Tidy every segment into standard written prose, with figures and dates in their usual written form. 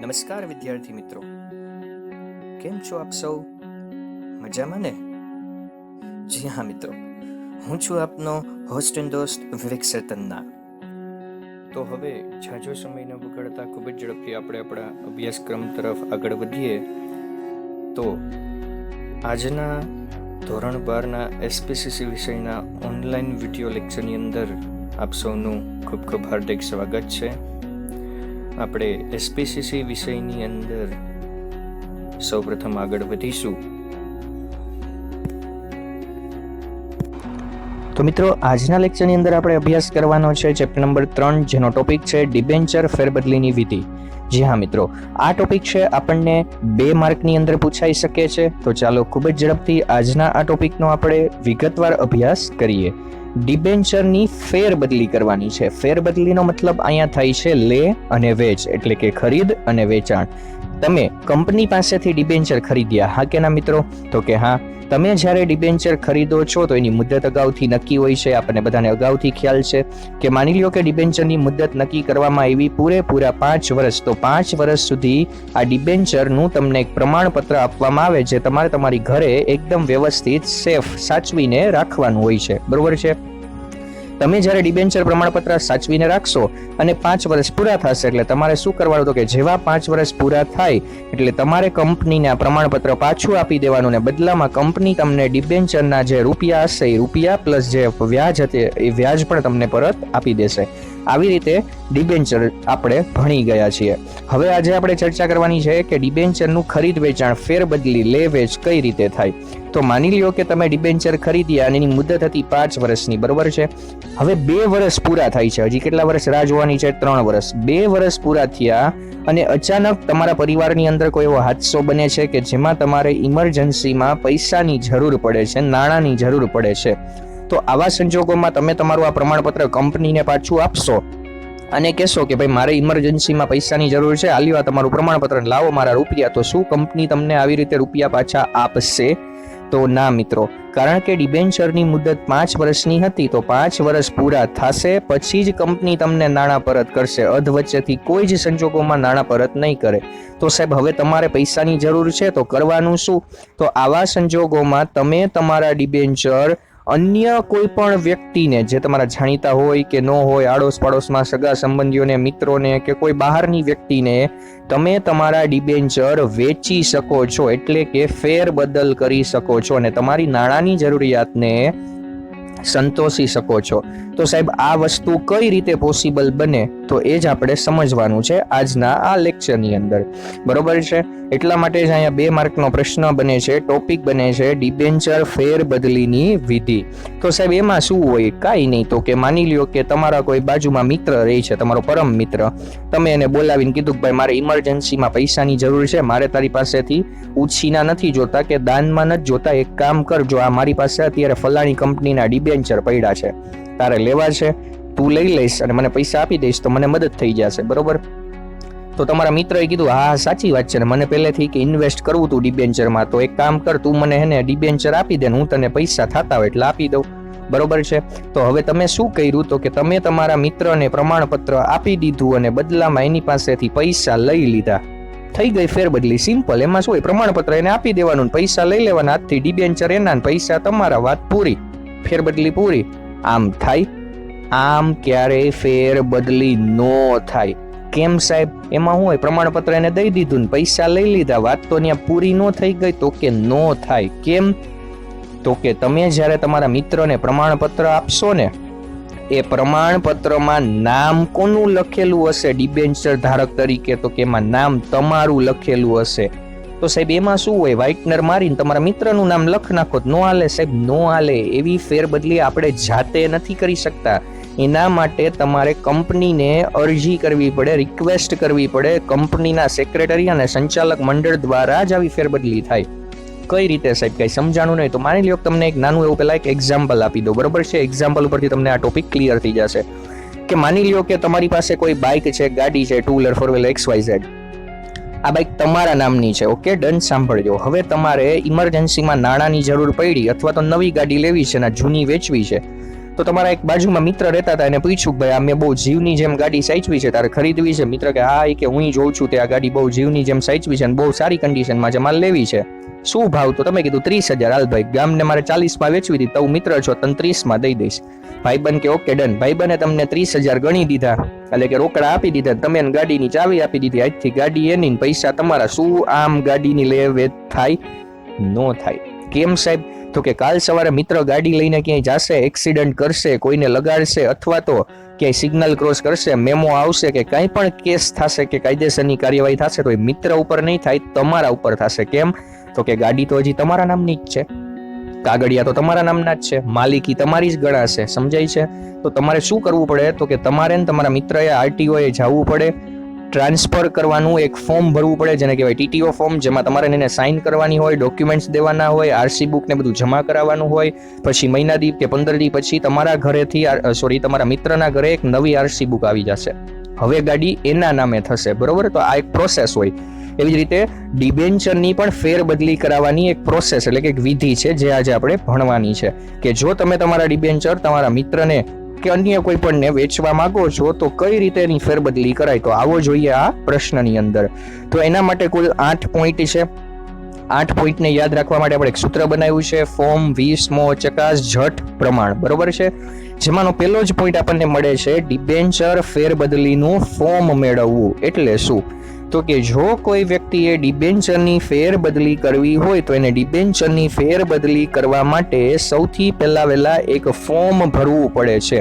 નમસ્કાર વિદ્યાર્થી મિત્રો, કેમ છો આપ સૌ? મજામાં ને? જી હા મિત્રો, હું છું આપનો હોસ્ટ એન્ડ દોસ્ત વિવેક સેતન્ના. તો હવે ઝાઝો સમય ન બગાડતા ખૂબ જ ઝડપથી આપણે આપણા અભ્યાસક્રમ તરફ આગળ વધીએ. તો આજના ધોરણ 12ના એસપીસીસી વિષયના ઓનલાઈન વિડીયો લેક્ચરની અંદર આપ સૌનું ખૂબ ખૂબ હાર્દિક સ્વાગત છે. આપણે એસપીસીસી વિષયની અંદર સૌપ્રથમ આગળ વધીશું. તો મિત્રો, આજના લેક્ચરની અંદર આપણે અભ્યાસ કરવાનો છે ચેપ્ટર નંબર 3, જેનો ટોપિક છે ડિબેન્ચર ફેરબદલીની વિધિ. જી હા મિત્રો, આ ટોપિક છે આપણને 2 માર્કની અંદર પૂછાઈ શકે છે. તો ચાલો ખૂબ જ ઝડપથી આજના આ ટોપિકનો આપણે વિગતવાર અભ્યાસ કરીએ. ડિબેન્ચરની ફેરબદલી કરવાની છે. ફેરબદલીનો મતલબ અહીંયા થાય છે લે અને વેચ, એટલે કે ખરીદ અને વેચાણ. તમે કંપની પાસેથી ડિબેન્ચર ખરીદ્યા, હા કે ના મિત્રો? તો કે હા. તમે જ્યારે ડિબેન્ચર ખરીદો છો તો એની મુદત અગાઉથી નક્કી હોય છે. આપણને બધાને અગાઉથી ખ્યાલ છે કે માની લ્યો કે ડિબેન્ચરની મુદત નક્કી કરવામાં આવી પૂરેપૂરા 5 વર્ષ. તો 5 વર્ષ સુધી આ ડિબેન્ચરનું તમને એક પ્રમાણપત્ર આપવામાં આવે, જે તમારે તમારી ઘરે એકદમ વ્યવસ્થિત સેફ સાચવીને રાખવાનું હોય છે. બરોબર છે? તમે જ્યારે ડિબેન્ચર પ્રમાણપત્ર સાચવીને રાખશો અને 5 વર્ષ પૂરા થશે એટલે તમારે શું કરવાનું? તો કે જેવા 5 વર્ષ પૂરા થાય એટલે તમારે કંપનીને આ પ્રમાણપત્ર પાછું આપી દેવાનું, ને બદલામાં કંપની તમને ડિબેન્ચરના જે રૂપિયા હશે એ રૂપિયા પ્લસ જે વ્યાજ હશે એ વ્યાજ પણ તમને પરત આપી દેશે. આવી રીતે ડિબેન્ચર આપણે ભણી ગયા છીએ. હવે આજે આપણે ચર્ચા કરવાની છે કે ડિબેન્ચરનું ખરીદ વેચાણ ફેરબદલી લે વેચ કઈ રીતે થાય. તો માની લ્યો કે તમે ડિબેન્ચર ખરીદ્યા અને એની મુદત હતી 5 વર્ષની. બરોબર છે? હવે 2 વર્ષ પૂરા થાય છે. હજી કેટલા વર્ષ રાહ જોવાની છે? 3 વર્ષ. 2 વર્ષ પૂરા થયા અને અચાનક તમારા પરિવારની અંદર કોઈ એવો હાદસો બને છે કે જેમાં તમારે ઇમરજન્સીમાં પૈસાની જરૂર પડે છે, નાણાંની જરૂર પડે છે. તો આવા સંજોગોમાં તમે તમારું આ પ્રમાણપત્ર કંપનીને પાછું આપશો અને કહેશો કે ભાઈ મારે ઇમરજન્સીમાં પૈસાની જરૂર છે, આલ્યો આ તમારું પ્રમાણપત્ર, લાવો મારા રૂપિયા. તો શું કંપની તમને આવી રીતે રૂપિયા પાછા આપશે? તો ના મિત્રો, કારણ કે ડિબેન્ચરની મુદત 5 વર્ષની હતી. તો 5 વર્ષ પૂરા થશે પછી જ કંપની તમને નાણાં પરત કરશે. અધ વચ્ચેથી કોઈ જ સંજોગોમાં નાણાં પરત નહીં કરે. તો સાહેબ, હવે તમારે પૈસાની જરૂર છે તો કરવાનું શું? તો આવા સંજોગોમાં તમે તમારા ડિબેન્ચર અન્ય કોઈ પણ વ્યક્તિને, જે તમારા જાણીતા હોય કે ન હોય, આડોશ પાડોશમાં સગા સંબંધીઓને, મિત્રોને કે કોઈ બહારની વ્યક્તિને તમે તમારા ડિબેન્ચર વેચી શકો છો, એટલે કે ફેરબદલ કરી શકો છો અને તમારી નાણાંની જરૂરિયાતને સંતોષી શકો છો. તો સાહેબ, આ વસ્તુ કઈ રીતે પોસિબલ બને તો એ જ આપણે સમજવાનું છે આજના આ લેક્ચરની અંદર. બરોબર છે? એટલા માટે જ અહીંયા 2 માર્કનો પ્રશ્ન બને છે, ટોપિક બને છે ડિબેન્ચર ફેરબદલીની વિધિ. તો સાહેબ, એમાં શું હોય? કાંઈ નહીં. તો કે માની લ્યો કે તમારા કોઈ બાજુમાં મિત્ર રહે છે, તમારો પરમ મિત્ર. તમે એને બોલાવીને કીધું કે ભાઈ મારે ઇમરજન્સીમાં પૈસાની જરૂર છે, મારે તારી પાસેથી ઉછીના નથી જોતા કે દાનમાં નથી જોતા, એક કામ કરજો, આ મારી પાસે અત્યારે ફલાણી કંપનીના ડિબેન્ચર પડ્યા છે, તારે લેવા છે, તું લઈ લઈશ અને મને પૈસા આપી દઈશ તો મને મદદ થઈ જશે. બરોબર? તો તમારા મિત્રએ કીધું હા સાચી વાત છે ને, મને પહેલેથી કે ઇન્વેસ્ટ કરવું હતું ડિબેન્ચરમાં, તો એક કામ કર, તું મને હેને ડિબેન્ચર આપી દે, હું તને પૈસા થતા હોય એટલે આપી દઉં. બરોબર છે? તો હવે તમે શું કર્યું? તો કે તમે તમારા મિત્રને પ્રમાણપત્ર આપી દીધું અને બદલામાં એની પાસેથી પૈસા લઈ લીધા. થઈ ગઈ ફેરબદલી. સિમ્પલ. એમાં શું હોય? પ્રમાણપત્ર એને આપી દેવાનું, પૈસા લઈ લેવાના હાથથી, ડિબેન્ચર એના, પૈસા તમારા, વાત પૂરી, ફેરબદલી પૂરી. આમ થાય? આમ ક્યારેય ફેરબદલી નો થાય. કેમ સાહેબ? એમાં શું હોય? પ્રમાણપત્ર એને દઈ દીધું ને પૈસા લઈ લીધા, વાત તો ત્યાં પૂરી નો થઈ ગઈ? તો કે નો થાય. કેમ? તો કે તમે જ્યારે તમારા મિત્રને પ્રમાણપત્ર આપશો ને, એ પ્રમાણપત્રમાં નામ કોનું લખેલું હશે ડિબેન્ચર ધારક તરીકે? તો કે એમાં નામ તમારું લખેલું હશે. તો સાહેબ, એમાં શું હોય? વ્હાઇટનર મારીને તમારા મિત્રનું નામ લખ નાખો. નો હાલે સાહેબ, નો હાલે. એવી ફેરબદલી આપણે જાતે નથી કરી શકતા. એના માટે તમારે કંપનીને અરજી કરવી પડે, રિક્વેસ્ટ કરવી પડે. કંપનીના સેક્રેટરી અને સંચાલક મંડળ દ્વારા જ આવી ફેરબદલી થાય. કઈ રીતે સાહેબ? કઈ સમજાણું નહીં? તો માની લ્યો તમને એક નાનું એવું પેલા એક એક્ઝામ્પલ આપી દો. બરોબર છે? એક્ઝામ્પલ ઉપરથી તમને આ ટોપિક ક્લિયર થઈ જશે. કે માની લ્યો કે તમારી પાસે કોઈ બાઇક છે, ગાડી છે, 2 વ્હીલર 4 વ્હીલર XYZ. આ બાઇક તમારા નામની છે. Okay, done. સાંભળજો. હવે તમારે ઇમરજન્સીમાં નાણાંની જરૂર પડી અથવા તો નવી ગાડી લેવી છે અને જૂની વેચવી છે. તો તમારા એક બાજુમાં મિત્ર રહેતા હતા એને પૂછ્યું કે ભાઈ આ મેં બહુ જીવની જેમ ગાડી સાચવી છે, તારે ખરીદવી છે? મિત્ર કે હા, કે હું જોઉં છું તે આ ગાડી બહુ જીવની જેમ સાચવી છે અને બહુ સારી કન્ડિશનમાં છે, મારે લેવી છે. શું ભાવ? તો તમે કીધું 30,000. હાલ ભાઈ, ગામને મારે 40માં વેચવી હતી, તો મિત્ર છો તને 30માં દઈ દઈશ. ભાઈબંધ કે ઓકે ડન. ભાઈબંધે તમને 30,000 ગણી દીધા, એટલે કે રોકડા આપી દીધા, તમે ગાડીની ચાવી આપી દીધી. આજથી ગાડી એની, પૈસા તમારા. શું આમ ગાડીની લે વેચ થાય? નો થાય. કેમ સાહેબ? તો કે કાલ સવારે મિત્ર ગાડી લઈને ક્યાંય જશે, એક્સિડન્ટ કરશે, કોઈને લગાડશે, અથવા તો ક્યાંય સિગ્નલ ક્રોસ કરશે, મેમો આવશે કે કંઈ પણ કેસ થશે કે કાયદેસરની કાર્યવાહી થશે, તો એ મિત્ર ઉપર નહીં થાય, તમારા ઉપર થશે. કેમ? તો કે ગાડી તો હજી તમારા નામની જ છે, કાગળિયા તો તમારા નામના જ છે, માલિકી તમારી જ ગણાશે. સમજાય છે? તો તમારે શું કરવું પડે? તો કે તમારે તમારા મિત્રએ આરટીઓ એ જવું પડે, ટ્રાન્સફર કરવાનું એક ફોર્મ ભરવું પડે, જેને કહેવાય ટીટીઓ ફોર્મ, જેમાં તમારે એને સાઇન કરવાની હોય, ડોક્યુમેન્ટ્સ દેવાના હોય, આરસી બુક ને બધું જમા કરાવવાનું હોય. પછી મહિના દી કે 15 દી પછી તમારા ઘરેથી તમારા મિત્રના ઘરે એક નવી આરસી બુક આવી જશે. હવે ગાડી એના નામે થશે. બરોબર? તો આ એક પ્રોસેસ હોય. એવી જ રીતે ડિબેન્ચરની પણ ફેરબદલી કરાવવાની એક પ્રોસેસ એટલે કે એક વિધિ છે, જે આજે આપણે ભણવાની છે. કે જો તમે તમારા ડિબેન્ચર તમારા મિત્રને કે અન્ય કોઈ પણને વેચવા માંગો છો, તો કઈ રીતે એની ફેરબદલી કરાય, તો આવો જોઈએ આ પ્રશ્નની અંદર. તો એના માટે કુલ 8 પોઈન્ટ છે. 8 પોઈન્ટને યાદ રાખવા માટે આપણે એક સૂત્ર બનાવ્યું છે, ફોર્મ 20મો ચકાસ જટ પ્રમાણ. બરોબર છે? જેમાંનો પહેલો જ પોઈન્ટ આપણને મળે છે, ડિબેન્ચર ફેરબદલીનું ફોર્મ મેળવવું. એટલે શું? તો કે જો કોઈ વ્યક્તિએ ડિબેન્ચરની ફેરબદલી કરવી હોય, તો એને ડિબેન્ચરની ફેરબદલી કરવા માટે સૌથી વહેલા એક ફોર્મ ભરવું પડે છે.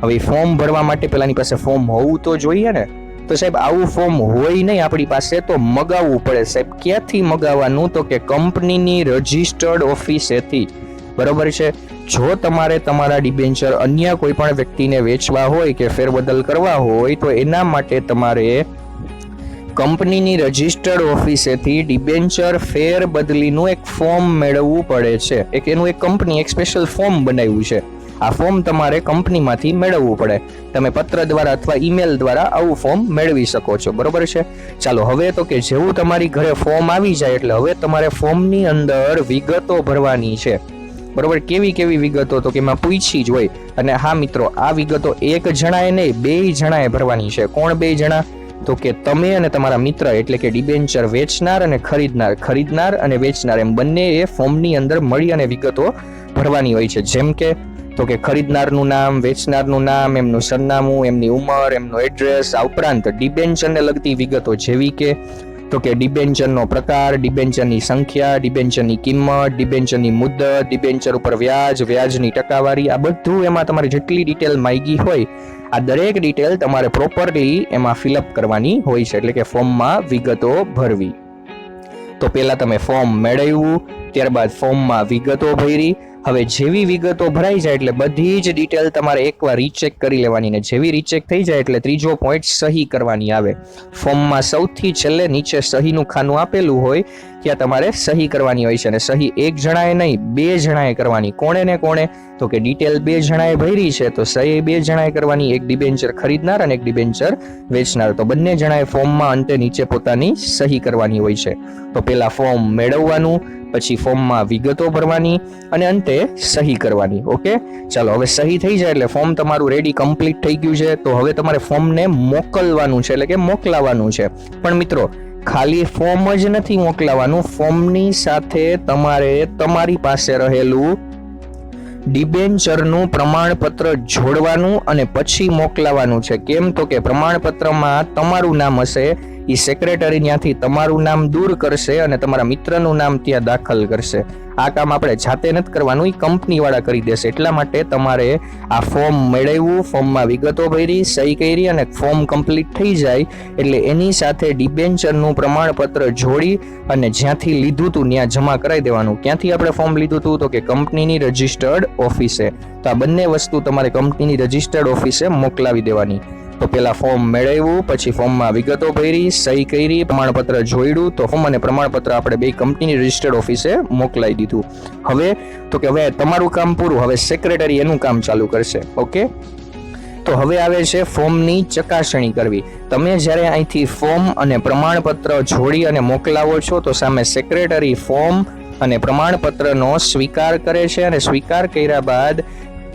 હવે ફોર્મ ભરવા માટે પહેલાની પાસે ફોર્મ હોવું તો જોઈએ ને. તો સાહેબ આવું ફોર્મ હોય નહીં આપણી પાસે, તો મગાવવું પડે. સાહેબ ક્યાંથી મગાવવાનું? તો કે કંપનીની રજિસ્ટર્ડ ઓફિસેથી. બરોબર છે? જો તમારે તમારા ડિબેન્ચર અન્ય કોઈ પણ વ્યક્તિને વેચવા હોય કે ફેરબદલ કરવા હોય, તો એના માટે તમારે કંપનીની રજિસ્ટર્ડ ઓફિસેથી ડિબેન્ચર ફેરબદલીનું એક ફોર્મ મેળવવું પડે છે. એનું એક કંપની એક સ્પેશિયલ ફોર્મ બનાવ્યું છે. આ ફોર્મ તમારે કંપનીમાંથી મેળવવું પડે. તમે પત્ર દ્વારા અથવા ઈમેલ દ્વારા આવું ફોર્મ મેળવી શકો છો. બરોબર છે? ચાલો હવે તો કે જેવું તમારી ઘરે ફોર્મ આવી જાય, એટલે હવે તમારે ફોર્મની અંદર વિગતો ભરવાની છે. બરોબર? કેવી વિગતો? તો કે એમાં પૂછી જ હોય. અને હા મિત્રો, આ વિગતો એક જણાએ નહીં, 2 જણાએ ભરવાની છે. કોણ 2 જણા? તો કે તમે અને તમારા મિત્ર, એટલે કે ડિબેન્ચર વેચનાર અને ખરીદનાર અને વેચનાર, એમ બંને એ ફોર્મની અંદર મળી અને વિગતો ભરવાની હોય છે. જેમ કે તો કે ખરીદનારનું નામ, વેચનારનું નામ, એમનું સરનામું, એમની ઉંમર, એમનું એડ્રેસ. આ ઉપરાંત ડિબેન્ચરને લગતી વિગતો, જેવી કે તો કે ડિબેન્ચરનો પ્રકાર, ડિબેન્ચરની સંખ્યા, ડિબેન્ચરની કિંમત, ડિબેન્ચરની મુદત, ડિબેન્ચર ઉપર વ્યાજ, વ્યાજની ટકાવારી. આ બધું એમાં તમારી જેટલી ડિટેલ માંગી હોય, આ દરેક ડિટેલ તમારે પ્રોપરલી એમાં ફિલઅપ કરવાની હોય છે, એટલે કે ફોર્મમાં વિગતો ભરવી. તો પહેલા તમે ફોર્મ મેળવ્યું, ત્યારબાદ ફોર્મમાં વિગતો ભરી. હવે જેવી વિગતો ભરાઈ જાય એટલે બધી જ ડિટેલ તમારે એકવાર રીચેક કરી લેવાની, ને જેવી રીચેક થઈ જાય એટલે ત્રીજો પોઈન્ટ સહી કરવાની આવે. ફોર્મમાં સૌથી છેલ્લે નીચે સહીનું ખાનું આપેલું હોય, ત્યાં તમારે સહી કરવાની હોય છે. અને સહી એક જણાએ નહીં, 2 જણાએ કરવાની. કોણે ને કોણે? તો કે ડિટેલ 2 જણાએ ભરી છે, તો સહી 2 જણાએ કરવાની. એક ડિબેન્ચર ખરીદનાર અને એક ડિબેન્ચર વેચનાર. તો બંને જણાએ ફોર્મમાં અંતે નીચે પોતાની સહી કરવાની હોય છે. તો પહેલા ફોર્મ મેળવવાનું, પછી ફોર્મમાં વિગતો ભરવાની અને અંતે સહી કરવાની. ઓકે, ચાલો હવે સહી થઈ જાય એટલે ફોર્મ તમારું રેડી કમ્પ્લીટ થઈ ગયું છે. તો હવે તમારે ફોર્મને મોકલવાનું છે, એટલે કે મોકલાવાનું છે. પણ મિત્રો, ખાલી ફોર્મ જ નથી મોકલાવાનું, ફોર્મની સાથે તમારે તમારી પાસે રહેલું ડિબેન્ચરનું પ્રમાણપત્ર જોડવાનું અને પછી મોકલાવાનું છે. કેમ? તો કે પ્રમાણપત્રમાં તમારું નામ હશે, એ સેક્રેટરી ત્યાંથી તમારું નામ દૂર કરશે અને તમારા મિત્રનું નામ ત્યાં દાખલ કરશે. આ કામ આપણે જાતે નથી કરવાનું, એ કંપની વાળા કરી દેશે. એટલા માટે તમારે આ ફોર્મ મેળવ્યું, ફોર્મમાં વિગતો ભરી, સહી કરી અને ફોર્મ કમ્પ્લીટ થઈ જાય એટલે એની સાથે ડિબેન્ચરનું પ્રમાણપત્ર જોડી અને જ્યાંથી લીધું હતું ત્યાં જમા કરાવી દેવાનું. ક્યાંથી આપણે ફોર્મ લીધું હતું? તો કે કંપનીની રજિસ્ટર્ડ ઓફિસે. તો આ બંને વસ્તુ તમારે કંપનીની રજિસ્ટર્ડ ઓફિસે મોકલાવી દેવાની. તો પેલા ફોર્મ મેળવ્યું, પછી ફોર્મમાં વિગતો ભરી, સહી કરી, પ્રમાણપત્ર જોડ્યું. તો ફોર્મ અને પ્રમાણપત્ર આપણે 2 કંપનીની રજિસ્ટર્ડ ઓફિસે મોકલાવી દીધું. હવે તો કે હવે તમારું કામ પૂરું, હવે સેક્રેટરી એનું કામ ચાલુ કરશે. ઓકે, તો હવે આવે છે ફોર્મની ચકાસણી કરવી. તમે જ્યારે અહીંથી ફોર્મ અને પ્રમાણપત્ર જોડી અને મોકલાવો છો, તો સામે સેક્રેટરી ફોર્મ અને પ્રમાણપત્રનો સ્વીકાર કરે છે અને સ્વીકાર કર્યા બાદ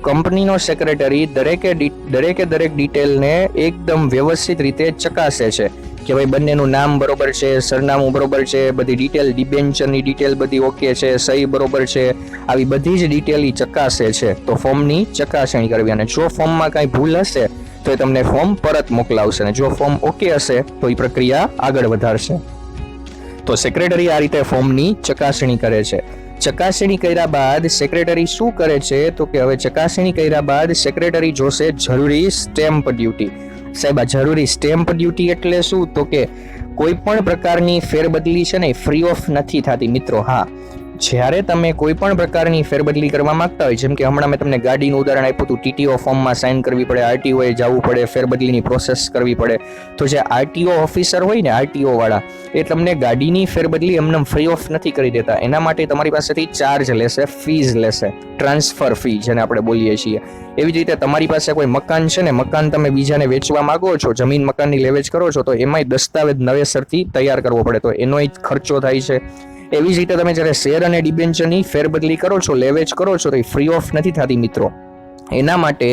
કંપનીનો સેક્રેટરી દરેક ડિટેલને એકદમ વ્યવસ્થિત રીતે ચકાસે છે કે ભાઈ બંનેનું નામ બરોબર છે, સરનામું બરોબર છે, બધી ડિટેલ, ડિબેન્ચરની ડિટેલ બધી ઓકે છે, સહી બરોબર છે, આવી બધી જ ડિટેલ ચકાસે છે. તો ફોર્મની ચકાસણી કરવી, અને જો ફોર્મમાં કાંઈ ભૂલ હશે તો એ તમને ફોર્મ પરત મોકલાવશે, અને જો ફોર્મ ઓકે હશે તો એ પ્રક્રિયા આગળ વધારશે. તો સેક્રેટરી આ રીતે ફોર્મની ચકાસણી કરે છે. ચકાસણી કર્યા બાદ સેક્રેટરી શું કરે છે તો કે હવે ચકાસણી કર્યા બાદ સેક્રેટરી જોશે જરૂરી સ્ટેમ્પ ડ્યુટી. સાહેબ, આ જરૂરી સ્ટેમ્પ ડ્યુટી એટલે શું? તો કે કોઈ પણ પ્રકારની ફેરબદલી છે ને ફ્રી ઓફ નથી થતી મિત્રો. હા, જ્યારે તમે કોઈ પણ પ્રકારની ફેરબદલી કરવા માંગતા હોય, જેમ કે હમણાં મેં તમને ગાડીનું ઉદાહરણ આપ્યું હતું, ટીટીઓ ફોર્મમાં સાઇન કરવી પડે, આરટીઓએ જવું પડે, ફેરબદલીની પ્રોસેસ કરવી પડે, તો જે આરટીઓ ઓફિસર હોય ને, આરટીઓ વાળા, એ તમને ગાડીની ફેરબદલી એમને ફ્રી ઓફ નથી કરી દેતા. એના માટે તમારી પાસેથી ચાર્જ લેશે, ફીઝ લેશે, ટ્રાન્સફર ફી જેને આપણે બોલીએ છીએ. એવી જ રીતે તમારી પાસે કોઈ મકાન છે ને, મકાન તમે બીજાને વેચવા માંગો છો, જમીન મકાનની લેવેચ કરો છો, તો એમાંય દસ્તાવેજ નવેસરથી તૈયાર કરવો પડે, તો એનોય ખર્ચો થાય છે. એવી જ રીતે તમે જ્યારે શેર અને ડિબેન્ચરની ફેરબદલી કરો છો, લેવેચ કરો છો, તો એ ફ્રી ઓફ નથી થતી મિત્રો. એના માટે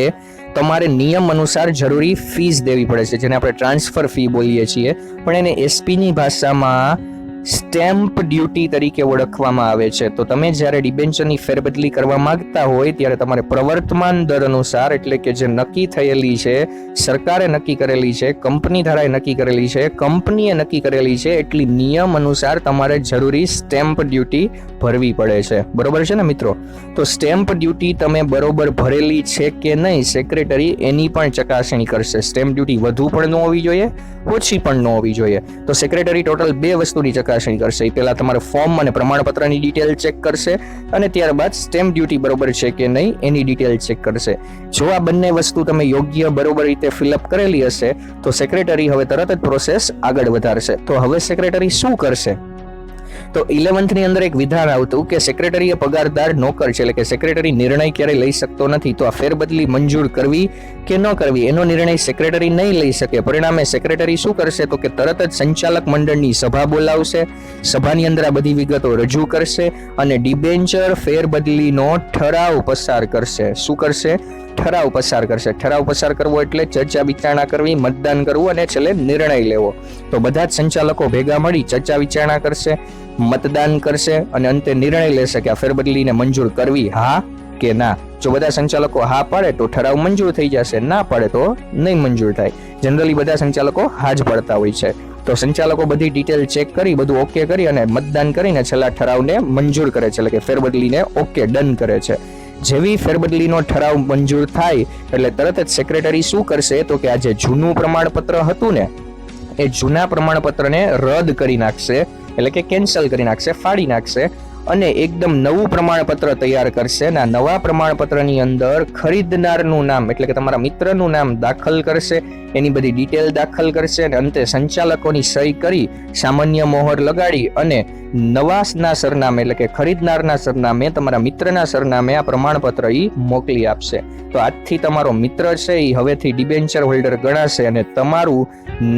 તમારે નિયમ અનુસાર જરૂરી ફીસ દેવી પડે છે, જેને આપણે ટ્રાન્સફર ફી બોલીએ છીએ, પણ એને એસપીની ભાષામાં સ્ટેમ્પ ડ્યુટી તરીકે ઓળખવામાં આવે છે. તો તમે જ્યારે ડિબેન્ચરની ફેરબદલી કરવા માંગતા હોય ત્યારે તમારે પ્રવર્તમાન દર અનુસાર, એટલે કે જે નક્કી થયેલી છે, સરકારે નક્કી કરેલી છે, કંપની ધારાએ નક્કી કરેલી છે, કંપનીએ નક્કી કરેલી છે, એટલી નિયમ અનુસાર તમારે જરૂરી સ્ટેમ્પ ડ્યુટી ભરવી પડે છે. બરોબર છે ને મિત્રો? તો સ્ટેમ્પ ડ્યુટી તમે બરોબર ભરેલી છે કે નહીં, સેક્રેટરી એની પણ ચકાસણી કરશે. સ્ટેમ્પ ડ્યુટી વધુ પણ ન હોવી જોઈએ, ઓછી પણ ન હોવી જોઈએ. તો સેક્રેટરી ટોટલ 2 વસ્તુની ચકાસણી કરશે. એ પહેલા તમારે ફોર્મ અને પ્રમાણપત્રની ડિટેલ ચેક કરશે, અને ત્યારબાદ સ્ટેમ્પ ડ્યુટી બરોબર છે કે નહીં એની ડિટેલ ચેક કરશે. જો આ બંને વસ્તુ તમે યોગ્ય બરોબર રીતે ફિલઅપ કરેલી હશે તો સેક્રેટરી હવે તરત જ પ્રોસેસ આગળ વધારશે. તો હવે સેક્રેટરી શું કરશે? તો 11th ની અંદર એક વિધાન આવતું કે સેક્રેટરી એ પગારદાર નોકર છે, એટલે કે સેક્રેટરી નિર્ણય ક્યારેય લઈ શકતો નથી. તો આ ફેરબદલી મંજૂર કરવી કે ન કરવી એનો નિર્ણય સેક્રેટરી નહીં લઈ શકે. પરિણામે સેક્રેટરી શું કરશે તો કે તરત જ સંચાલક મંડળની સભા બોલાવશે, સભાની અંદર આ બધી વિગતો રજૂ કરશે અને ડિબેન્ચર ફેરબદલીનો ઠરાવ પસાર કરશે. શું કરશે? ઠરાવ પસાર કરશે. ઠરાવ પસાર કરવો એટલે ચર્ચા વિચારણા કરવી, મતદાન કરવું અને છેલ્લે નિર્ણય લેવો. તો બધા જ સંચાલકો ભેગા મળી ચર્ચા વિચારણા કરશે, મતદાન કરશે અને અંતે નિર્ણય લેશે કે આ ફેરબદલીને મંજૂર કરવી, હા કે ના. જો બધા સંચાલકો હા પાડે તો ઠરાવ મંજૂર થઈ જશે, ના પાડે તો નહીં મંજૂર થાય. જનરલી બધા સંચાલકો હા જ પડતા હોય છે. તો સંચાલકો બધી ડિટેલ ચેક કરી, બધું ઓકે કરી અને મતદાન કરીને છેલ્લા ઠરાવને મંજૂર કરે છે, એટલે કે ફેરબદલીને ઓકે ડન કરે છે. જેવી ફેરબદલીનો ઠરાવ મંજૂર થાય એટલે તરત જ સેક્રેટરી શું કરશે તો કે આ જે જૂનું પ્રમાણપત્ર હતું ને, એ જૂના પ્રમાણપત્રને રદ કરી નાખશે, એટલે કે કેન્સલ કરી નાખશે, ફાડી નાખશે અને એકદમ નવું પ્રમાણપત્ર તૈયાર કરશે. અને આ નવા પ્રમાણપત્રની અંદર ખરીદનારનું નામ, એટલે કે તમારા મિત્રનું નામ દાખલ કરશે, એની બધી ડિટેલ દાખલ કરશે અને અંતે સંચાલકોની સહી કરી સામાન્ય મોહર લગાડી અને નવાના સરનામે, એટલે કે ખરીદનારના સરનામે, તમારા મિત્રના સરનામે આ પ્રમાણપત્ર મોકલી આપશે. તો આજથી તમારો મિત્ર છે એ હવેથી ડિબેન્ચર હોલ્ડર ગણાશે અને તમારું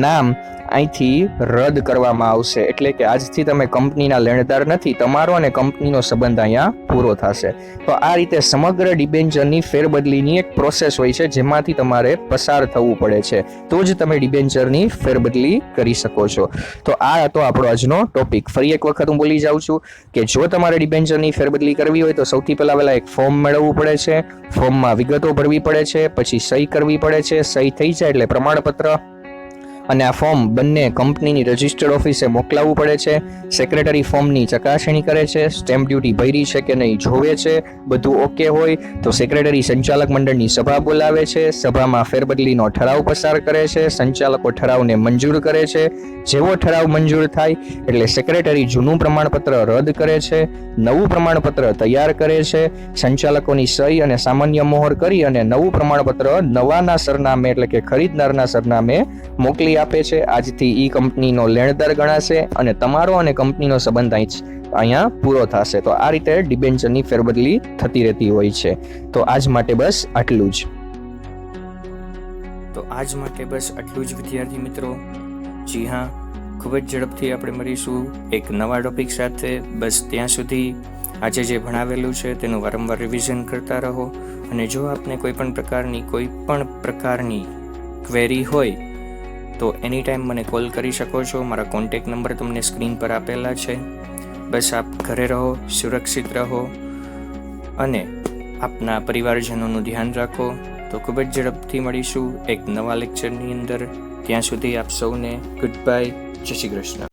નામ અહીંથી રદ કરવામાં આવશે. એટલે કે આજથી તમે કંપનીના લેણદાર નથી, તમારો અને કંપનીનો સંબંધ અહીંયા પૂરો થશે. તો આ રીતે સમગ્ર ડિબેન્ચરની ફેરબદલીની એક પ્રોસેસ હોય છે જેમાંથી તમારે પસાર થવું પડે છે, તો જ તમે ડિબેન્ચરની ફેરબદલી કરી શકો છો. તો આ હતો આપણો આજનો ટોપિક. ફરી એક વખત હું બોલી જાઉં છું કે જો તમારે ડિબેન્ચરની ફેરબદલી કરવી હોય તો સૌથી પહેલા એક ફોર્મ મેળવવું પડે છે, ફોર્મમાં વિગતો ભરવી પડે છે, પછી સહી કરવી પડે છે, સહી થઈ જાય એટલે પ્રમાણપત્ર અને આ ફોર્મ બંને કંપનીની રજિસ્ટર્ડ ઓફિસે મોકલાવવું પડે છે. સેક્રેટરી ફોર્મની ચકાસણી કરે છે, સ્ટેમ્પ ડ્યુટી ભરી છે કે નહીં જોવે છે, બધું ઓકે હોય તો સેક્રેટરી સંચાલક મંડળની સભા બોલાવે છે, સભામાં ફેરબદલીનો ઠરાવ પસાર કરે છે, સંચાલકો ઠરાવને મંજૂર કરે છે. જેવો ઠરાવ મંજૂર થાય એટલે સેક્રેટરી જૂનું પ્રમાણપત્ર રદ કરે છે, નવું પ્રમાણપત્ર તૈયાર કરે છે, સંચાલકોની સહી અને સામાન્ય મોહર કરી અને નવું પ્રમાણપત્ર નવાના સરનામે, એટલે કે ખરીદનારના સરનામે મોકલી આપે છે. આજથી ઈ કંપનીનો લેણદાર ગણાશે અને તમારો અને કંપનીનો સંબંધ અહીંયા પૂરો થશે. તો આ રીતે ડિબેન્ચરની ફેરબદલી થતી રહેતી હોય છે. તો આજ માટે બસ આટલું જ. વિદ્યાર્થી મિત્રો. જી હા, ખૂબ જ ઝડપથી આપણે મળીશું એક નવા ટોપિક સાથે. બસ ત્યાં સુધી આજે જે ભણાવેલું છે તેનું વારંવાર રિવિઝન કરતા રહો. અને જો આપને કોઈ પણ પ્રકારની ક્વેરી હોય તો એની ટાઈમ મને કોલ કરી શકો છો. મારા કોન્ટેક્ટ નંબર તમને સ્ક્રીન પર આપેલા છે. બસ આપ ઘરે રહો, સુરક્ષિત રહો અને આપના પરિવારજનોનું ધ્યાન રાખો. તો ખૂબ જ ઝડપથી મળીશું એક નવા લેક્ચરની અંદર. ત્યાં સુધી આપ સૌને ગુડ બાય, જય શ્રી કૃષ્ણ.